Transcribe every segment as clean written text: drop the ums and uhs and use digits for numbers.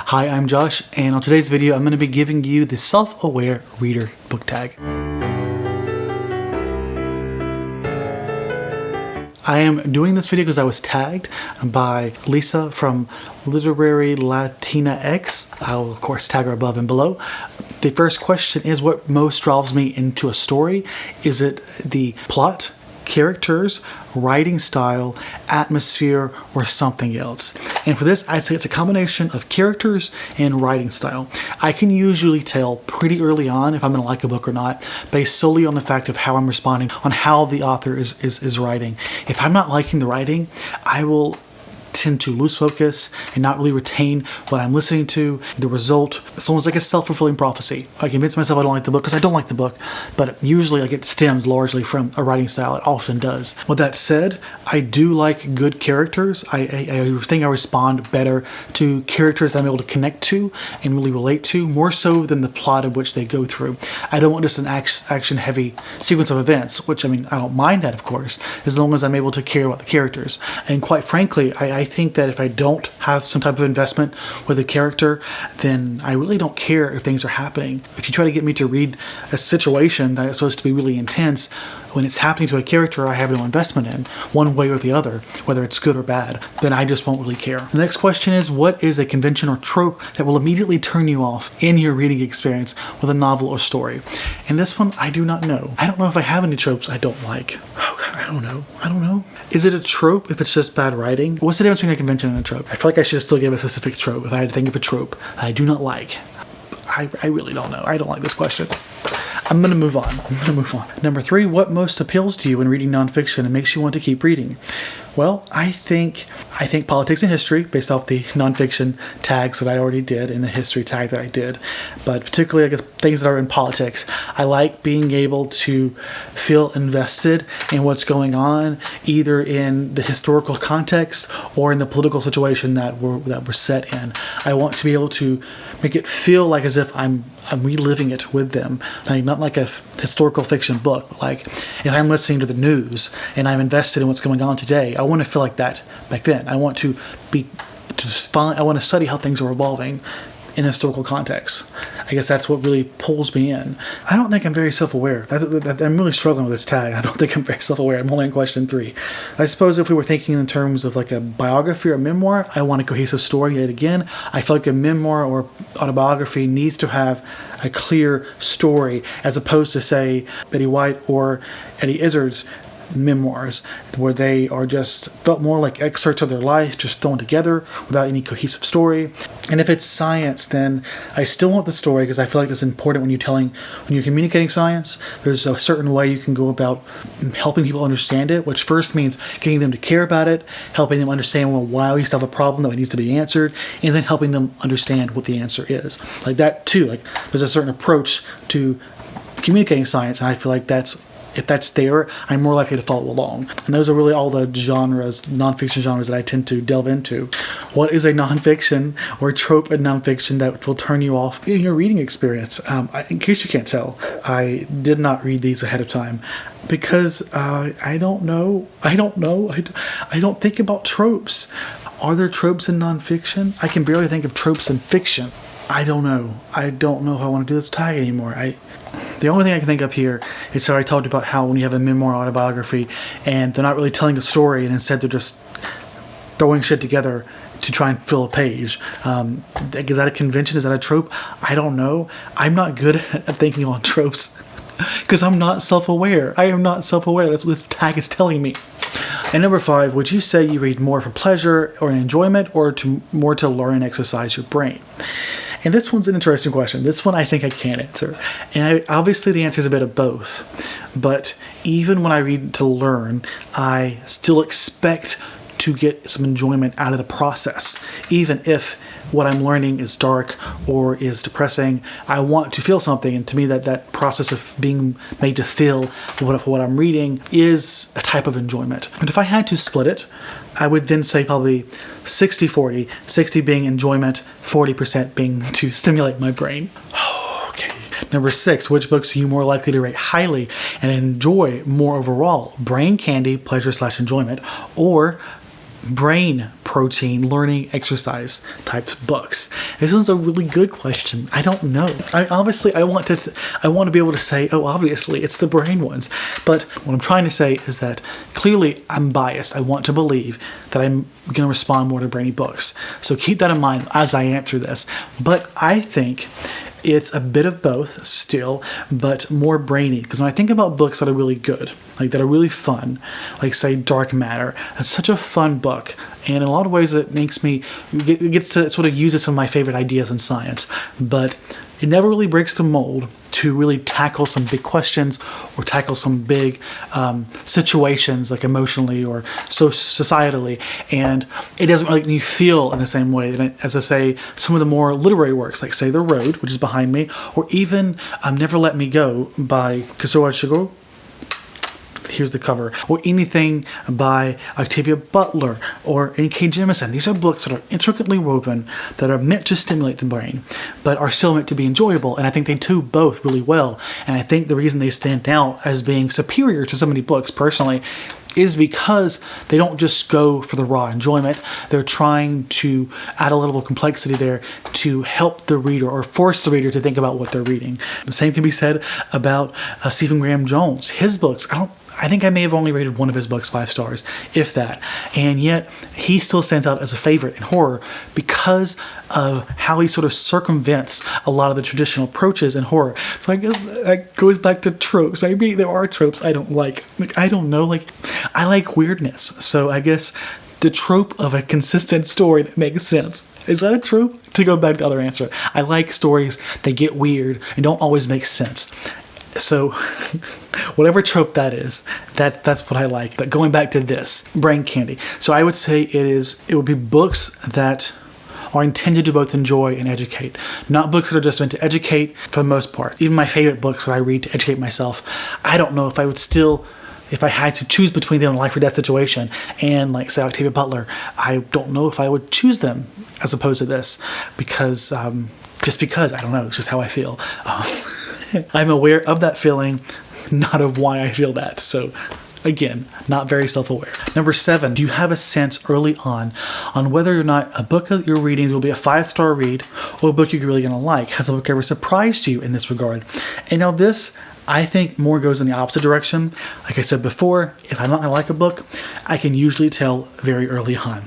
Hi, I'm Josh, and on today's video, I'm going to be giving you the self-aware reader book tag. I am doing this video because I was tagged by Lisa from Literary Latina X. I will of course tag her above and below. The first question is, what most draws me into a story? Is it the plot, characters, writing style, atmosphere, or something else? And for this, I say it's a combination of characters and writing style. I can usually tell pretty early on if I'm going to like a book or not, based solely on the fact of how I'm responding, on how the author is writing. If I'm not liking the writing, I will tend to lose focus and not really retain what I'm listening to. The result, it's almost like a self-fulfilling prophecy. I convince myself I don't like the book because I don't like the book, but usually it stems largely from a writing style. It often does. With that said, I do like good characters. I think I respond better to characters I'm able to connect to and really relate to, more so than the plot of which they go through. I don't want just an action-heavy sequence of events, which, I mean, I don't mind that, of course, as long as I'm able to care about the characters. And quite frankly, I think that if I don't have some type of investment with a character, then I really don't care if things are happening. If you try to get me to read a situation that is supposed to be really intense, when it's happening to a character I have no investment in, one way or the other, whether it's good or bad, then I just won't really care. The next question is, what is a convention or trope that will immediately turn you off in your reading experience with a novel or story? And this one, I do not know. I don't know if I have any tropes I don't like. Oh God, I don't know. Is it a trope if it's just bad writing? What's the difference between a convention and a trope? I feel like I should still give a specific trope if I had to think of a trope I do not like. I really don't know. I don't like this question. I'm gonna move on. Number 3, what most appeals to you when reading nonfiction and makes you want to keep reading? Well, I think politics and history, based off the nonfiction tags that I already did and the history tag that I did, but particularly, I guess, things that are in politics. I like being able to feel invested in what's going on, either in the historical context or in the political situation that we're set in. I want to be able to make it feel like as if I'm reliving it with them. Like, not like a historical fiction book, but like if I'm listening to the news and I'm invested in what's going on today, I want to feel like that back then. I want to study how things are evolving in historical context. I guess that's what really pulls me in. I don't think I'm very self-aware. I'm really struggling with this tag. I don't think I'm very self-aware. I'm only on question 3. I suppose if we were thinking in terms of like a biography or a memoir, I want a cohesive story yet again. I feel like a memoir or autobiography needs to have a clear story, as opposed to, say, Betty White or Eddie Izzard's memoirs, where they are just felt more like excerpts of their life just thrown together without any cohesive story. And if it's science, then I still want the story, because I feel like that's important when you're communicating science. There's a certain way you can go about helping people understand it, which first means getting them to care about it, helping them understand, well, why we still have a problem that needs to be answered, and then helping them understand what the answer is. Like that too, like there's a certain approach to communicating science, and I feel like if that's there, I'm more likely to follow along. And those are really all the nonfiction genres that I tend to delve into. What is a nonfiction or trope in nonfiction that will turn you off in your reading experience? In case you can't tell, I did not read these ahead of time because I don't know. I don't think about tropes. Are there tropes in nonfiction? I can barely think of tropes in fiction. I don't know. I don't know if I want to do this tag anymore. The only thing I can think of here is how I talked about how when you have a memoir autobiography and they're not really telling a story, and instead they're just throwing shit together to try and fill a page. Is that a convention? Is that a trope? I don't know. I'm not good at thinking on tropes because I'm not self-aware. I am not self-aware. That's what this tag is telling me. And number 5, would you say you read more for pleasure or enjoyment, or more to learn and exercise your brain? And this one's an interesting question. This one I think I can answer. And obviously the answer is a bit of both. But even when I read to learn, I still expect to get some enjoyment out of the process. Even if what I'm learning is dark or is depressing, I want to feel something. And to me, that process of being made to feel what I'm reading is a type of enjoyment. But if I had to split it, I would then say probably 60-40, 60 being enjoyment, 40% being to stimulate my brain. Okay. Number 6, which books are you more likely to rate highly and enjoy more overall? Brain candy, pleasure/enjoyment, or brain protein learning exercise types books? This one's a really good question. I don't know. I want to be able to say, oh, obviously it's the brain ones. But what I'm trying to say is that clearly I'm biased. I want to believe that I'm going to respond more to brainy books. So keep that in mind as I answer this. But I think it's a bit of both still, but more brainy. Because when I think about books that are really good, like that are really fun, like say Dark Matter, it's such a fun book. And in a lot of ways it makes me, it gets to sort of use some of my favorite ideas in science. But it never really breaks the mold to really tackle some big questions or tackle some big situations, like emotionally or so societally, and it doesn't make me feel in the same way that, as I say, some of the more literary works, like say The Road, which is behind me, or even Never Let Me Go by Kazuo Ishiguro. Here's the cover, or anything by Octavia Butler or N.K. Jemisin. These are books that are intricately woven, that are meant to stimulate the brain, but are still meant to be enjoyable. And I think they do both really well. And I think the reason they stand out as being superior to so many books, personally, is because they don't just go for the raw enjoyment. They're trying to add a level of complexity there to help the reader or force the reader to think about what they're reading. The same can be said about Stephen Graham Jones. His books, I think I may have only rated one of his books 5 stars, if that. And yet, he still stands out as a favorite in horror because of how he sort of circumvents a lot of the traditional approaches in horror. So I guess that goes back to tropes. Maybe there are tropes I don't like. I don't know. I like weirdness. So I guess the trope of a consistent story that makes sense. Is that a trope? To go back to the other answer. I like stories that get weird and don't always make sense. So whatever trope that is, that's what I like. But going back to this, brain candy. So I would say it would be books that are intended to both enjoy and educate. Not books that are just meant to educate for the most part. Even my favorite books that I read to educate myself, I don't know if I would still, if I had to choose between them in a life or death situation and like say Octavia Butler, I don't know if I would choose them as opposed to this because, just because, I don't know, it's just how I feel. I'm aware of that feeling, not of why I feel that. So again, not very self-aware. Number 7, do you have a sense early on whether or not a book that you're reading will be a 5-star read or a book you're really going to like? Has a book ever surprised you in this regard? And now this, I think, more goes in the opposite direction. Like I said before, if I'm not going to like a book, I can usually tell very early on.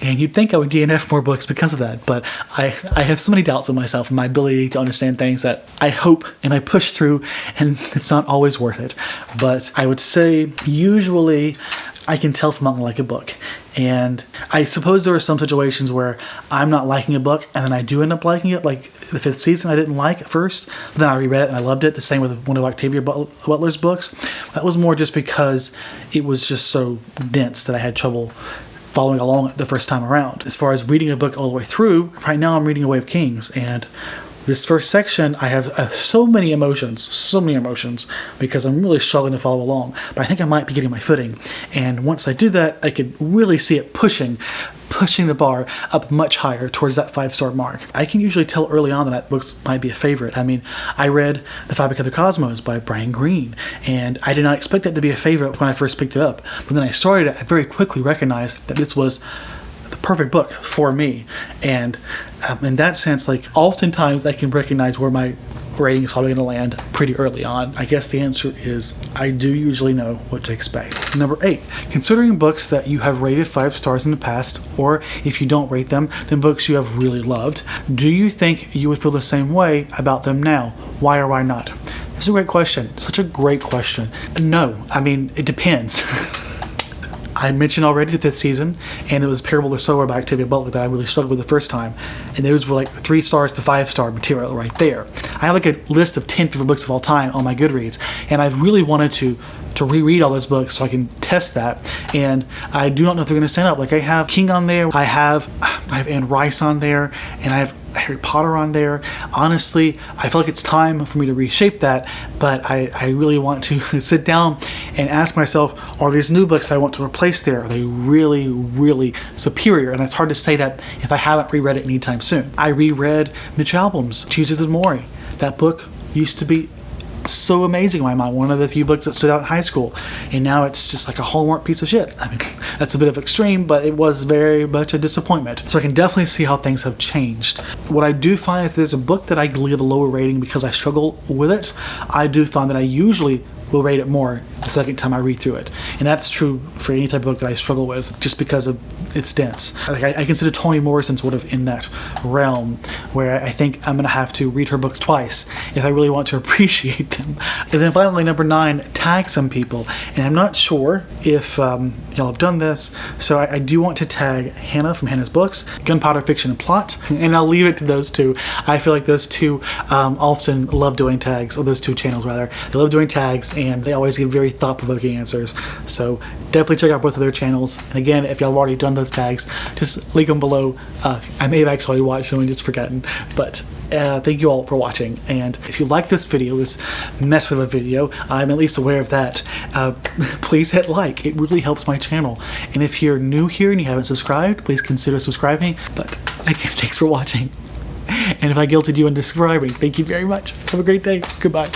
And you'd think I would DNF more books because of that, but I have so many doubts of myself and my ability to understand things that I hope and I push through, and it's not always worth it. But I would say usually I can tell if I'm not going to like a book. And I suppose there are some situations where I'm not liking a book and then I do end up liking it, like the 5th Season I didn't like at first, but then I reread it and I loved it. The same with one of Octavia Butler's books. That was more just because it was just so dense that I had trouble following along the first time around. As far as reading a book all the way through, right now I'm reading A Way of Kings, and this first section I have so many emotions because I'm really struggling to follow along, but I think I might be getting my footing, and once I do that I could really see it pushing the bar up much higher towards that 5-star mark. I can usually tell early on that book might be a favorite. I mean, I read The Fabric of the Cosmos by Brian Greene, and I did not expect that to be a favorite when I first picked it up. But then I started it, I very quickly recognized that this was the perfect book for me. And in that sense, like, oftentimes I can recognize where my rating is probably going to land pretty early on. I guess the answer is I do usually know what to expect. Number 8, considering books that you have rated 5 stars in the past, or if you don't rate them, then books you have really loved, do you think you would feel the same way about them now? Why or why not? This is a great question. Such a great question. No, I mean, it depends. I mentioned already the 5th Season, and it was Parable of the Sower by Octavia Butler that I really struggled with the first time. And those were like 3 stars to 5-star material right there. I have like a list of 10 favorite books of all time on my Goodreads, and I've really wanted to reread all those books so I can test that. And I do not know if they're going to stand up. Like, I have King on there, I have Anne Rice on there, and I have Harry Potter on there. Honestly, I feel like it's time for me to reshape that, but I really want to sit down and ask myself, are these new books that I want to replace there, are they really, really superior? And it's hard to say that if I haven't reread it anytime soon. I reread Mitch Albom's Choose It Mori. That book used to be so amazing in my mind. One of the few books that stood out in high school. And now it's just like a Hallmark piece of shit. I mean, that's a bit of extreme, but it was very much a disappointment. So I can definitely see how things have changed. What I do find is there's a book that I give a lower rating because I struggle with it. I do find that I usually will rate it more the second time I read through it. And that's true for any type of book that I struggle with, just because of it's dense. Like I consider Toni Morrison sort of in that realm, where I think I'm gonna have to read her books twice if I really want to appreciate them. And then finally, number 9, tag some people. And I'm not sure if y'all have done this, so I do want to tag Hannah from Hannah's Books, Gunpowder Fiction and Plot, and I'll leave it to those two. I feel like those two often love doing tags, or those two channels rather. They love doing tags, and they always give very thought-provoking answers. So definitely check out both of their channels. And again, if y'all have already done those tags, just link them below. I may have actually watched them and just forgotten, but thank you all for watching. And if you like this video, this mess of a video, I'm at least aware of that, please hit like. It really helps my channel. And if you're new here and you haven't subscribed, please consider subscribing. But again, thanks for watching. And if I guilted you into subscribing, thank you very much. Have a great day. Goodbye.